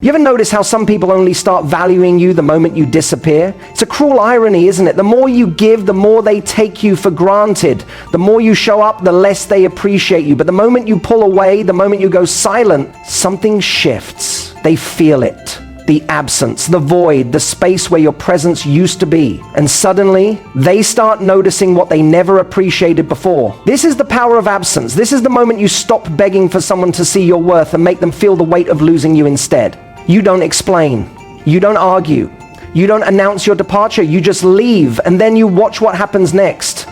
You ever notice how some people only start valuing you the moment you disappear? It's a cruel irony, isn't it? The more you give, the more they take you for granted. The more you show up, the less they appreciate you. But the moment you pull away, the moment you go silent, something shifts. They feel it. The absence, the void, the space where your presence used to be. And suddenly, they start noticing what they never appreciated before. This is the power of absence. This is the moment you stop begging for someone to see your worth and make them feel the weight of losing you instead. You don't explain. You don't argue. You don't announce your departure. You just leave, and then you watch what happens next.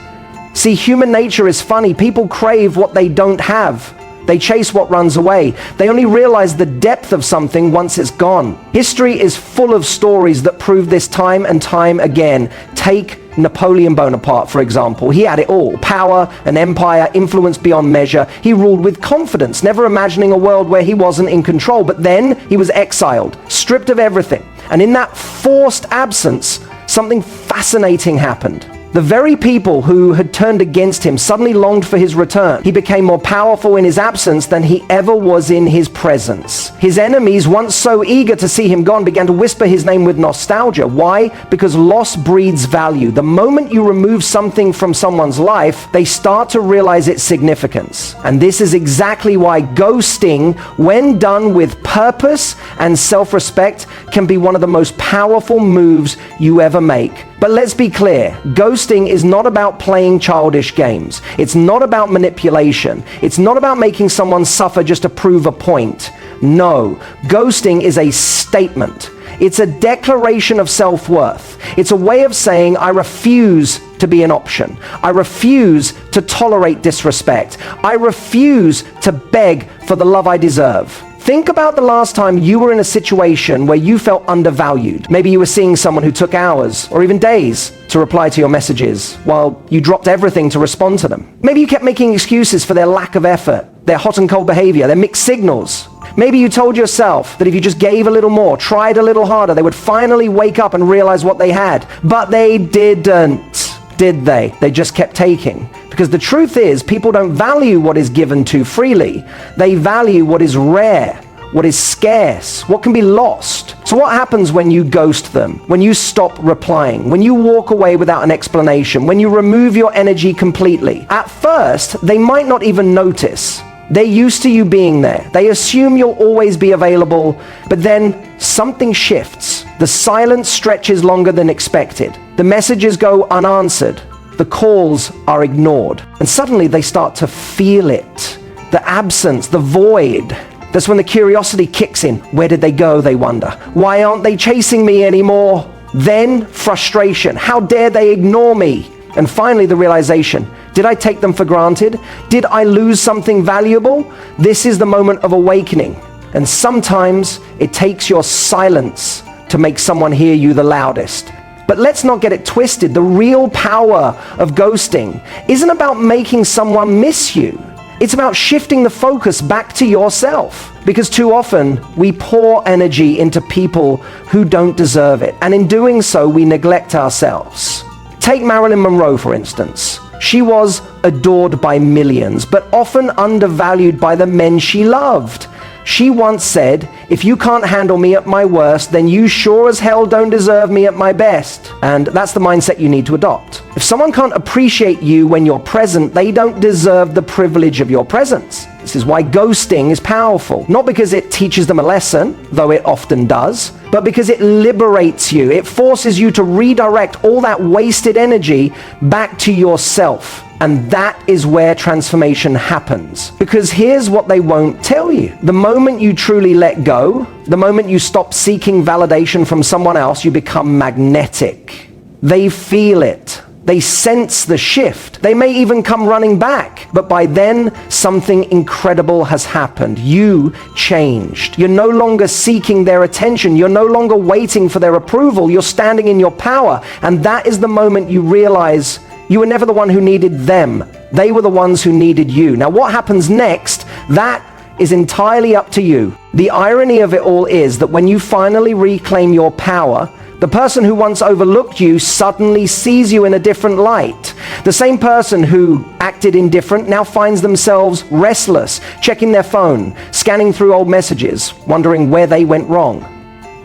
See, human nature is funny. People crave what they don't have. They chase what runs away. They only realize the depth of something once it's gone. History is full of stories that prove this time and time again. Take Napoleon Bonaparte, for example. He had it all. Power, an empire, influence beyond measure. He ruled with confidence, never imagining a world where he wasn't in control. But then he was exiled, stripped of everything. And in that forced absence, something fascinating happened. The very people who had turned against him suddenly longed for his return. He became more powerful in his absence than he ever was in his presence. His enemies, once so eager to see him gone, began to whisper his name with nostalgia. Why? Because loss breeds value. The moment you remove something from someone's life, they start to realize its significance. And this is exactly why ghosting, when done with purpose and self-respect, can be one of the most powerful moves you ever make. But let's be clear, ghosting is not about playing childish games. It's not about manipulation. It's not about making someone suffer just to prove a point. No, ghosting is a statement. It's a declaration of self-worth. It's a way of saying, I refuse to be an option. I refuse to tolerate disrespect. I refuse to beg for the love I deserve. Think about the last time you were in a situation where you felt undervalued. Maybe you were seeing someone who took hours or even days to reply to your messages while you dropped everything to respond to them. Maybe you kept making excuses for their lack of effort, their hot and cold behavior, their mixed signals. Maybe you told yourself that if you just gave a little more, tried a little harder, they would finally wake up and realize what they had. But they didn't, did they? They just kept taking. Because the truth is, people don't value what is given too freely. They value what is rare, what is scarce, what can be lost. So what happens when you ghost them, when you stop replying, when you walk away without an explanation, when you remove your energy completely? At first, they might not even notice. They're used to you being there. They assume you'll always be available, but then something shifts. The silence stretches longer than expected. The messages go unanswered. The calls are ignored. And suddenly they start to feel it. The absence, the void. That's when the curiosity kicks in. Where did they go, they wonder. Why aren't they chasing me anymore? Then frustration. How dare they ignore me? And finally the realization. Did I take them for granted? Did I lose something valuable? This is the moment of awakening. And sometimes it takes your silence to make someone hear you the loudest. But let's not get it twisted. The real power of ghosting isn't about making someone miss you. It's about shifting the focus back to yourself. Because too often we pour energy into people who don't deserve it. And in doing so, we neglect ourselves. Take Marilyn Monroe, for instance. She was adored by millions, but often undervalued by the men she loved. She once said, if you can't handle me at my worst, then you sure as hell don't deserve me at my best. And that's the mindset you need to adopt. If someone can't appreciate you when you're present, they don't deserve the privilege of your presence. This is why ghosting is powerful. Not because it teaches them a lesson, though it often does, but because it liberates you. It forces you to redirect all that wasted energy back to yourself. And that is where transformation happens. Because here's what they won't tell you. The moment you truly let go, the moment you stop seeking validation from someone else, you become magnetic. They feel it. They sense the shift. They may even come running back. But by then, something incredible has happened. You changed. You're no longer seeking their attention. You're no longer waiting for their approval. You're standing in your power. And that is the moment you realize you were never the one who needed them. They were the ones who needed you. Now, what happens next, that is entirely up to you. The irony of it all is that when you finally reclaim your power, The person who once overlooked you suddenly sees you in a different light. The same person who acted indifferent now finds themselves restless, checking their phone, scanning through old messages, wondering where they went wrong.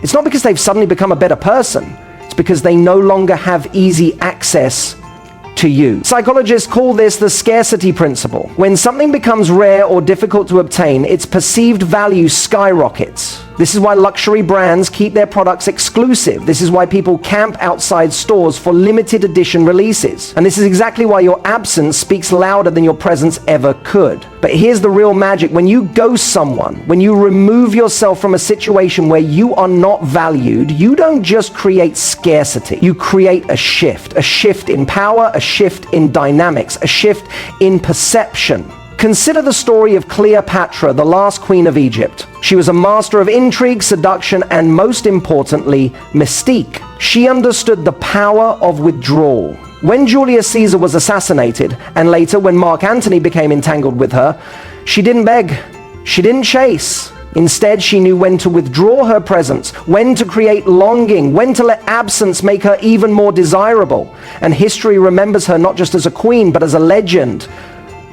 It's not because they've suddenly become a better person. It's because they no longer have easy access to you. Psychologists call this the scarcity principle. When something becomes rare or difficult to obtain, its perceived value skyrockets. This is why luxury brands keep their products exclusive. This is why people camp outside stores for limited edition releases. And this is exactly why your absence speaks louder than your presence ever could. But here's the real magic. When you ghost someone, when you remove yourself from a situation where you are not valued, you don't just create scarcity. You create a shift in power, a shift in dynamics, a shift in perception. Consider the story of Cleopatra, the last queen of Egypt. She was a master of intrigue, seduction, and most importantly, mystique. She understood the power of withdrawal. When Julius Caesar was assassinated, and later when Mark Antony became entangled with her, she didn't beg, she didn't chase. Instead, she knew when to withdraw her presence, when to create longing, when to let absence make her even more desirable. And history remembers her not just as a queen, but as a legend.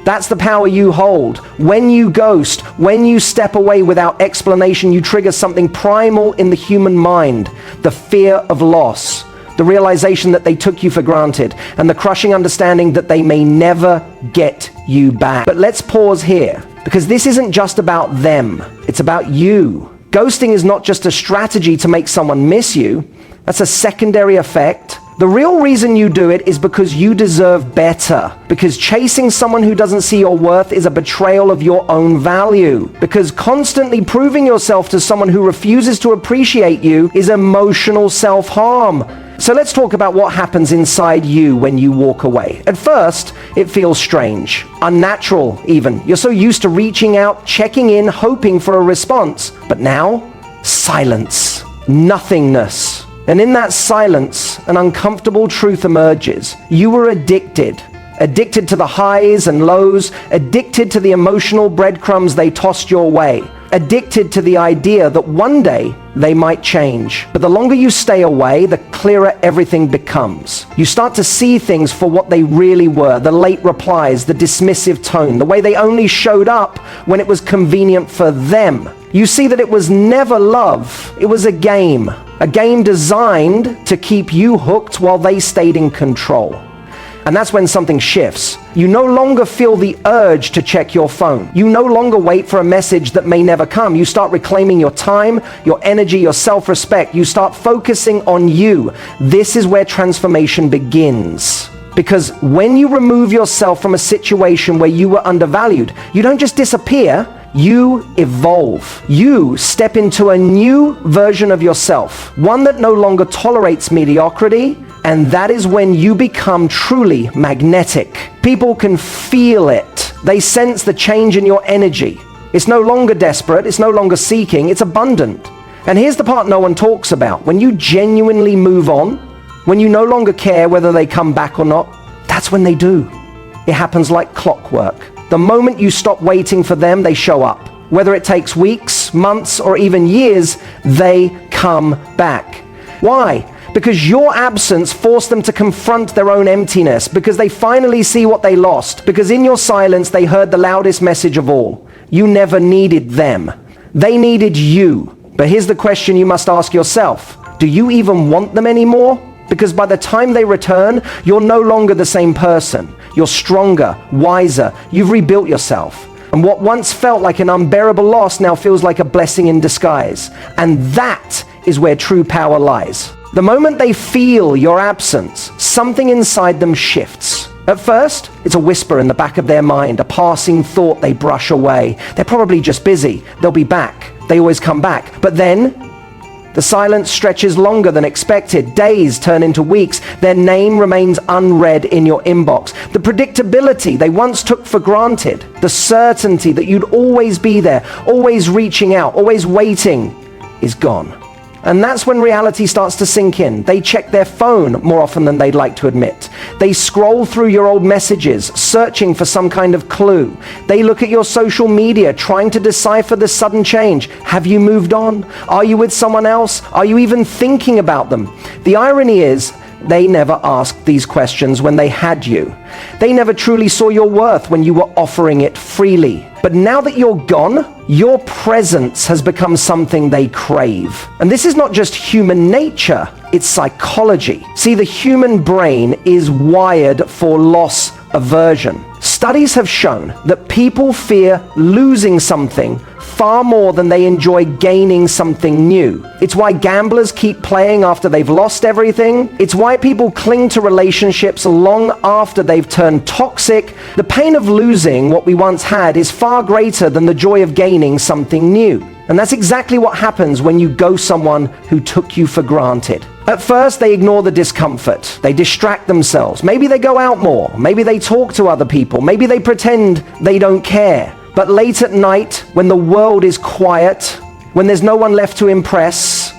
That's the power you hold. When you ghost, when you step away without explanation, you trigger something primal in the human mind, the fear of loss, the realization that they took you for granted, and the crushing understanding that they may never get you back. But let's pause here, because this isn't just about them, it's about you. Ghosting is not just a strategy to make someone miss you, that's a secondary effect. The real reason you do it is because you deserve better. Because chasing someone who doesn't see your worth is a betrayal of your own value. Because constantly proving yourself to someone who refuses to appreciate you is emotional self-harm. So let's talk about what happens inside you when you walk away. At first, it feels strange, unnatural even. You're so used to reaching out, checking in, hoping for a response. But now, silence, nothingness. And in that silence, an uncomfortable truth emerges. You were addicted to the highs and lows, addicted to the emotional breadcrumbs they tossed your way, addicted to the idea that one day they might change. But the longer you stay away, the clearer everything becomes. You start to see things for what they really were, the late replies, the dismissive tone, the way they only showed up when it was convenient for them. You see that it was never love, it was a game designed to keep you hooked while they stayed in control. And that's when something shifts. You no longer feel the urge to check your phone. You no longer wait for a message that may never come. You start reclaiming your time, your energy, your self-respect. You start focusing on you. This is where transformation begins. Because when you remove yourself from a situation where you were undervalued, you don't just disappear, you evolve. You step into a new version of yourself, one that no longer tolerates mediocrity, and that is when you become truly magnetic. People can feel it. They sense the change in your energy. It's no longer desperate, it's no longer seeking, it's abundant. And here's the part no one talks about. When you genuinely move on, when you no longer care whether they come back or not, that's when they do. It happens like clockwork. The moment you stop waiting for them, they show up. Whether it takes weeks, months, or even years, they come back. Why? Because your absence forced them to confront their own emptiness, because they finally see what they lost, because in your silence they heard the loudest message of all. You never needed them. They needed you. But here's the question you must ask yourself. Do you even want them anymore? Because by the time they return, you're no longer the same person. You're stronger, wiser. You've rebuilt yourself. And what once felt like an unbearable loss now feels like a blessing in disguise. And that is where true power lies. The moment they feel your absence, something inside them shifts. At first, it's a whisper in the back of their mind, a passing thought they brush away. They're probably just busy. They'll be back. They always come back. But then, the silence stretches longer than expected. Days turn into weeks. Their name remains unread in your inbox. The predictability they once took for granted, the certainty that you'd always be there, always reaching out, always waiting, is gone. And that's when reality starts to sink in. They check their phone more often than they'd like to admit. They scroll through your old messages, searching for some kind of clue. They look at your social media, trying to decipher the sudden change. Have you moved on? Are you with someone else? Are you even thinking about them? The irony is, they never asked these questions when they had you. They never truly saw your worth when you were offering it freely. But now that you're gone, your presence has become something they crave. And this is not just human nature, it's psychology. See, the human brain is wired for loss aversion. Studies have shown that people fear losing something far more than they enjoy gaining something new. It's why gamblers keep playing after they've lost everything. It's why people cling to relationships long after they've turned toxic. The pain of losing what we once had is far greater than the joy of gaining something new. And that's exactly what happens when you ghost someone who took you for granted. At first, they ignore the discomfort. They distract themselves. Maybe they go out more. Maybe they talk to other people. Maybe they pretend they don't care. But late at night, when the world is quiet, when there's no one left to impress,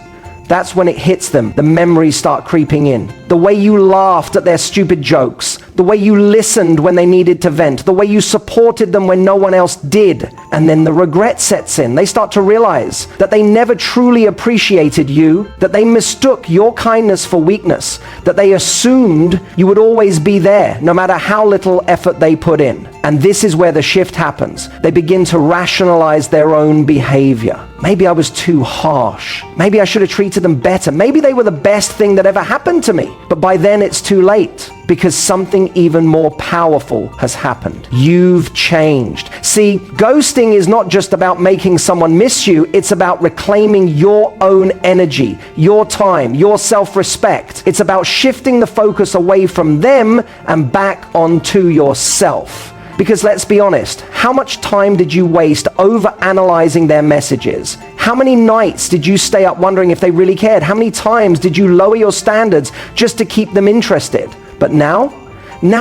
that's when it hits them. The memories start creeping in. The way you laughed at their stupid jokes, the way you listened when they needed to vent, the way you supported them when no one else did. And then the regret sets in. They start to realize that they never truly appreciated you, that they mistook your kindness for weakness, that they assumed you would always be there, no matter how little effort they put in. And this is where the shift happens. They begin to rationalize their own behavior. Maybe I was too harsh. Maybe I should have treated them better. Maybe they were the best thing that ever happened to me. But by then it's too late, because something even more powerful has happened. You've changed. See, ghosting is not just about making someone miss you, it's about reclaiming your own energy, your time, your self-respect. It's about shifting the focus away from them and back onto yourself. Because let's be honest, how much time did you waste over-analyzing their messages? How many nights did you stay up wondering if they really cared? How many times did you lower your standards just to keep them interested? But now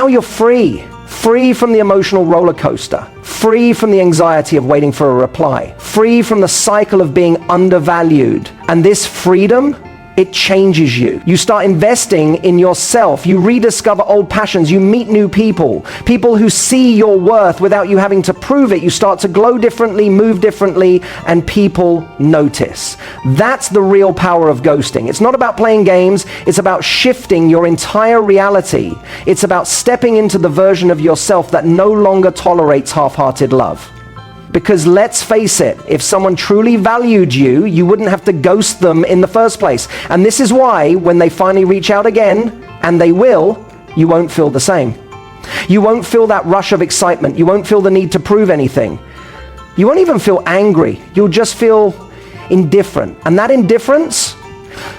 you're free. Free from the emotional roller coaster. Free from the anxiety of waiting for a reply. Free from the cycle of being undervalued. And this freedom, it changes you. You start investing in yourself. You rediscover old passions. You meet new people. People who see your worth without you having to prove it. You start to glow differently, move differently, and people notice. That's the real power of ghosting. It's not about playing games. It's about shifting your entire reality. It's about stepping into the version of yourself that no longer tolerates half-hearted love. Because let's face it, if someone truly valued you, you wouldn't have to ghost them in the first place. And this is why, when they finally reach out again, and they will, you won't feel the same. You won't feel that rush of excitement. You won't feel the need to prove anything. You won't even feel angry. You'll just feel indifferent. And that indifference,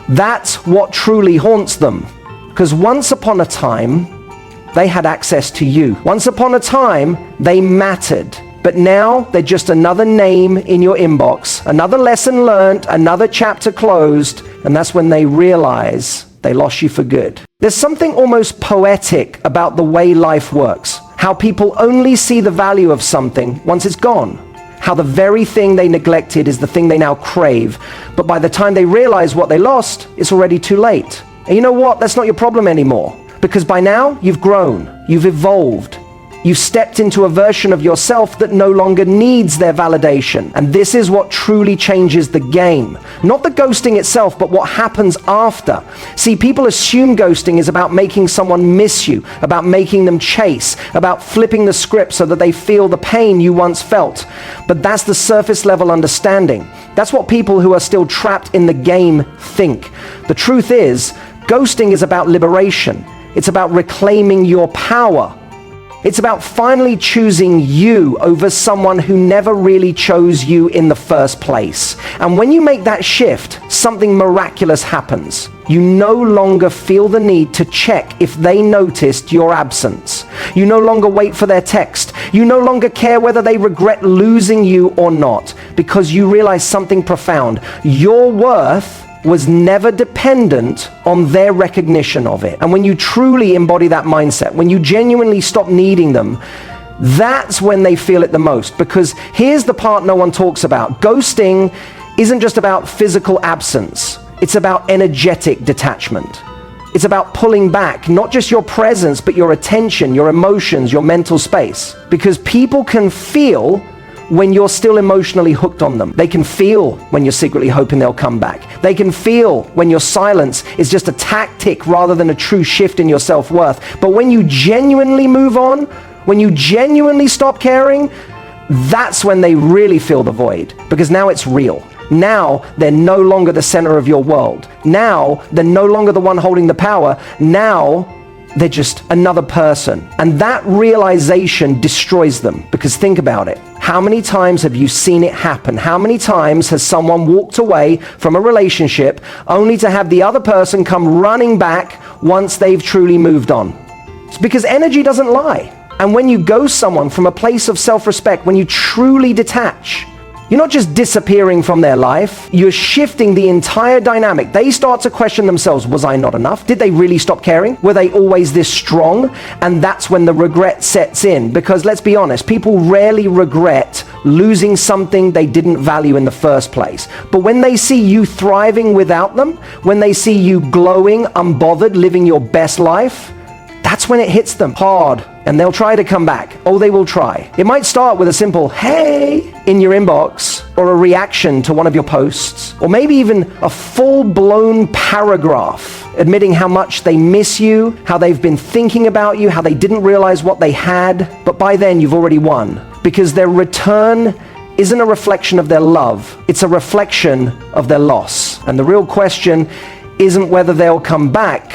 that's what truly haunts them. Because once upon a time, they had access to you. Once upon a time, they mattered. But now they're just another name in your inbox, another lesson learned, another chapter closed, and that's when they realize they lost you for good. There's something almost poetic about the way life works, how people only see the value of something once it's gone, how the very thing they neglected is the thing they now crave, but by the time they realize what they lost, it's already too late. And you know what? That's not your problem anymore, because by now you've grown, you've evolved. You stepped into a version of yourself that no longer needs their validation. And this is what truly changes the game. Not the ghosting itself, but what happens after. See, people assume ghosting is about making someone miss you, about making them chase, about flipping the script so that they feel the pain you once felt. But that's the surface level understanding. That's what people who are still trapped in the game think. The truth is, ghosting is about liberation. It's about reclaiming your power. It's about finally choosing you over someone who never really chose you in the first place. And when you make that shift, something miraculous happens. You no longer feel the need to check if they noticed your absence. You no longer wait for their text. You no longer care whether they regret losing you or not, because you realize something profound. Your worth was never dependent on their recognition of it. And when you truly embody that mindset, when you genuinely stop needing them, that's when they feel it the most. Because here's the part no one talks about. Ghosting isn't just about physical absence. It's about energetic detachment. It's about pulling back, not just your presence, but your attention, your emotions, your mental space. Because people can feel when you're still emotionally hooked on them. They can feel when you're secretly hoping they'll come back. They can feel when your silence is just a tactic rather than a true shift in your self-worth. But when you genuinely move on, when you genuinely stop caring, that's when they really feel the void, because now it's real. Now they're no longer the center of your world. Now they're no longer the one holding the power. Now they're just another person. And that realization destroys them, because think about it. How many times have you seen it happen? How many times has someone walked away from a relationship only to have the other person come running back once they've truly moved on? It's because energy doesn't lie. And when you ghost someone from a place of self-respect, when you truly detach, you're not just disappearing from their life, you're shifting the entire dynamic. They start to question themselves, was I not enough? Did they really stop caring? Were they always this strong? And that's when the regret sets in. Because let's be honest, people rarely regret losing something they didn't value in the first place. But when they see you thriving without them, when they see you glowing, unbothered, living your best life, that's when it hits them hard, and they'll try to come back. Oh, they will try. It might start with a simple hey in your inbox, or a reaction to one of your posts, or maybe even a full-blown paragraph admitting how much they miss you, how they've been thinking about you, how they didn't realize what they had. But by then you've already won, because their return isn't a reflection of their love, it's a reflection of their loss. And the real question isn't whether they'll come back,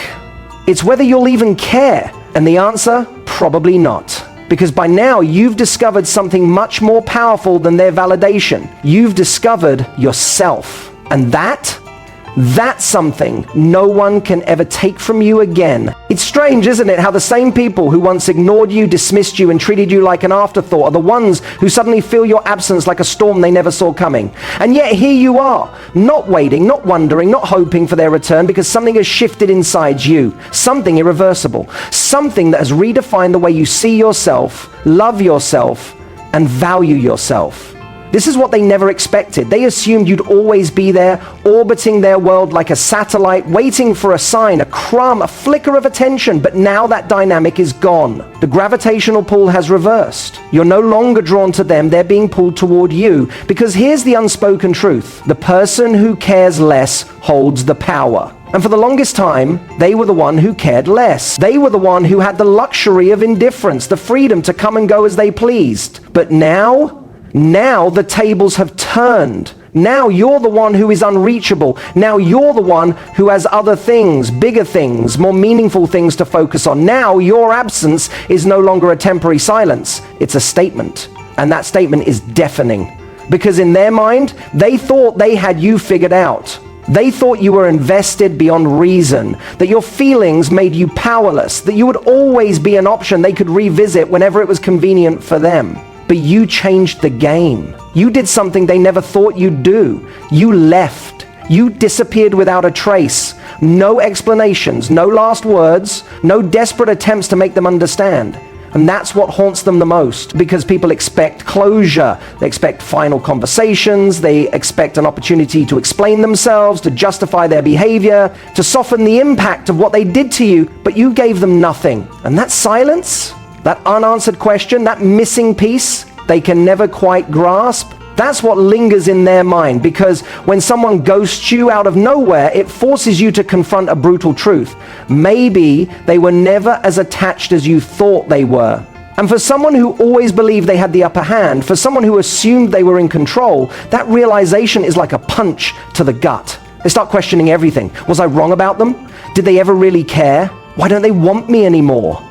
it's whether you'll even care. And the answer, probably not. Because by now you've discovered something much more powerful than their validation. You've discovered yourself. And that's something no one can ever take from you again. It's strange, isn't it, how the same people who once ignored you, dismissed you, and treated you like an afterthought are the ones who suddenly feel your absence like a storm they never saw coming. And yet here you are, not waiting, not wondering, not hoping for their return, because something has shifted inside you, something irreversible, something that has redefined the way you see yourself, love yourself, and value yourself. This is what they never expected. They assumed you'd always be there, orbiting their world like a satellite, waiting for a sign, a crumb, a flicker of attention. But now that dynamic is gone. The gravitational pull has reversed. You're no longer drawn to them, they're being pulled toward you. Because here's the unspoken truth. The person who cares less holds the power. And for the longest time, they were the one who cared less. They were the one who had the luxury of indifference, the freedom to come and go as they pleased. But now the tables have turned. Now you're the one who is unreachable. Now you're the one who has other things, bigger things, more meaningful things to focus on. Now your absence is no longer a temporary silence. It's a statement. And that statement is deafening. Because in their mind, they thought they had you figured out. They thought you were invested beyond reason, that your feelings made you powerless, that you would always be an option they could revisit whenever it was convenient for them. But you changed the game. You did something they never thought you'd do. You left. You disappeared without a trace. No explanations, no last words, no desperate attempts to make them understand. And that's what haunts them the most, because people expect closure. They expect final conversations. They expect an opportunity to explain themselves, to justify their behavior, to soften the impact of what they did to you. But you gave them nothing. And that silence, that unanswered question, that missing piece they can never quite grasp, that's what lingers in their mind. Because when someone ghosts you out of nowhere, it forces you to confront a brutal truth. Maybe they were never as attached as you thought they were. And for someone who always believed they had the upper hand, for someone who assumed they were in control, that realization is like a punch to the gut. They start questioning everything. Was I wrong about them? Did they ever really care? Why don't they want me anymore?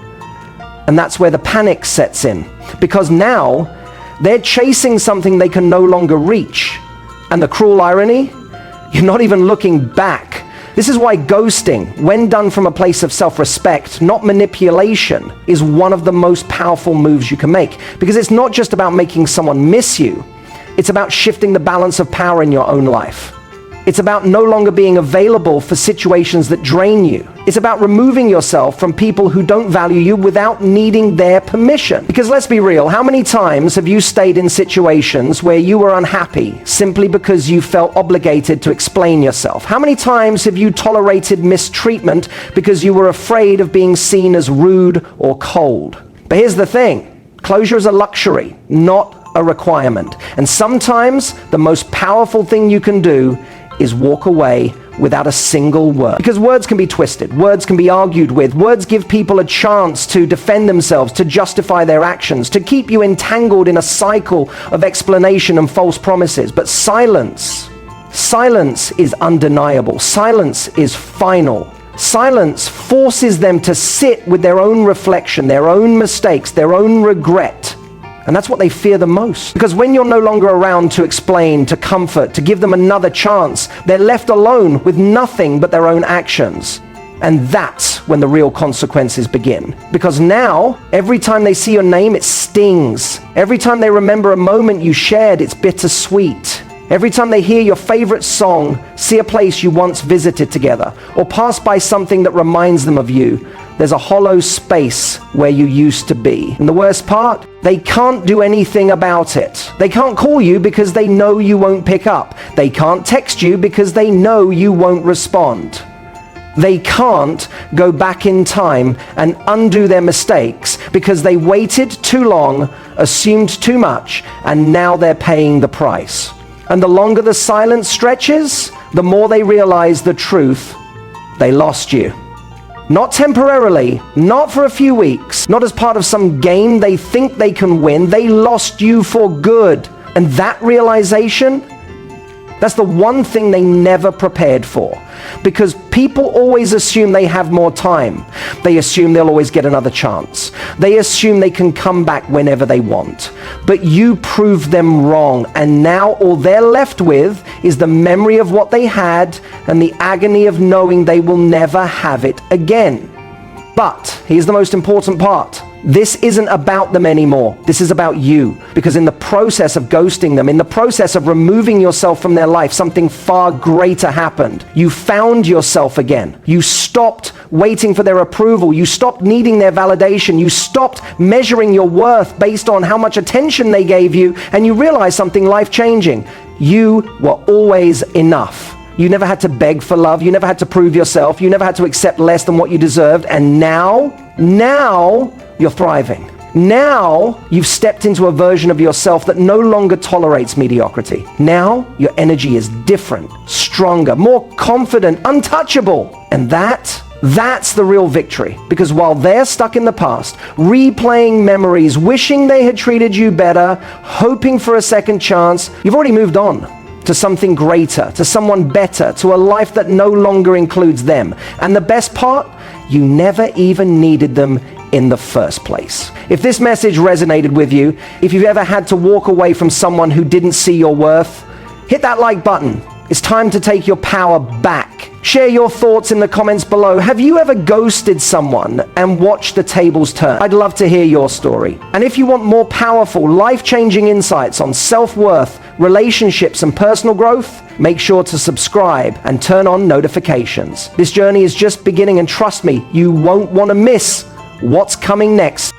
And that's where the panic sets in, because now they're chasing something they can no longer reach. And the cruel irony, you're not even looking back. This is why ghosting, when done from a place of self-respect, not manipulation, is one of the most powerful moves you can make. Because it's not just about making someone miss you, it's about shifting the balance of power in your own life. It's about no longer being available for situations that drain you. It's about removing yourself from people who don't value you without needing their permission. Because let's be real, how many times have you stayed in situations where you were unhappy simply because you felt obligated to explain yourself? How many times have you tolerated mistreatment because you were afraid of being seen as rude or cold? But here's the thing, closure is a luxury, not a requirement. And sometimes the most powerful thing you can do is walk away without a single word. Because words can be twisted, words can be argued with, words give people a chance to defend themselves, to justify their actions, to keep you entangled in a cycle of explanation and false promises. But silence is undeniable. Silence is final. Silence forces them to sit with their own reflection, their own mistakes, their own regret. And that's what they fear the most. Because when you're no longer around to explain, to comfort, to give them another chance, they're left alone with nothing but their own actions. And that's when the real consequences begin. Because now, every time they see your name, it stings. Every time they remember a moment you shared, it's bittersweet. Every time they hear your favorite song, see a place you once visited together, or pass by something that reminds them of you, there's a hollow space where you used to be. And the worst part, they can't do anything about it. They can't call you because they know you won't pick up. They can't text you because they know you won't respond. They can't go back in time and undo their mistakes because they waited too long, assumed too much, and now they're paying the price. And the longer the silence stretches, the more they realize the truth. They lost you. Not temporarily, not for a few weeks, not as part of some game they think they can win. They lost you for good. And that realization, that's the one thing they never prepared for. Because people always assume they have more time. They assume they'll always get another chance. They assume they can come back whenever they want. But you proved them wrong, and now all they're left with is the memory of what they had and the agony of knowing they will never have it again. But here's the most important part. This isn't about them anymore. This is about you. Because in the process of ghosting them, in the process of removing yourself from their life, something far greater happened. You found yourself again. You stopped waiting for their approval. You stopped needing their validation. You stopped measuring your worth based on how much attention they gave you, and you realized something life-changing. You were always enough. You never had to beg for love. You never had to prove yourself. You never had to accept less than what you deserved. And now you're thriving. Now you've stepped into a version of yourself that no longer tolerates mediocrity. Now your energy is different, stronger, more confident, untouchable. And that's the real victory. Because while they're stuck in the past, replaying memories, wishing they had treated you better, hoping for a second chance, you've already moved on to something greater, to someone better, to a life that no longer includes them. And the best part, you never even needed them in the first place. If this message resonated with you, if you've ever had to walk away from someone who didn't see your worth, hit that like button. It's time to take your power back. Share your thoughts in the comments below. Have you ever ghosted someone and watched the tables turn? I'd love to hear your story. And if you want more powerful, life-changing insights on self-worth, relationships, and personal growth, make sure to subscribe and turn on notifications. This journey is just beginning, and trust me, you won't want to miss what's coming next.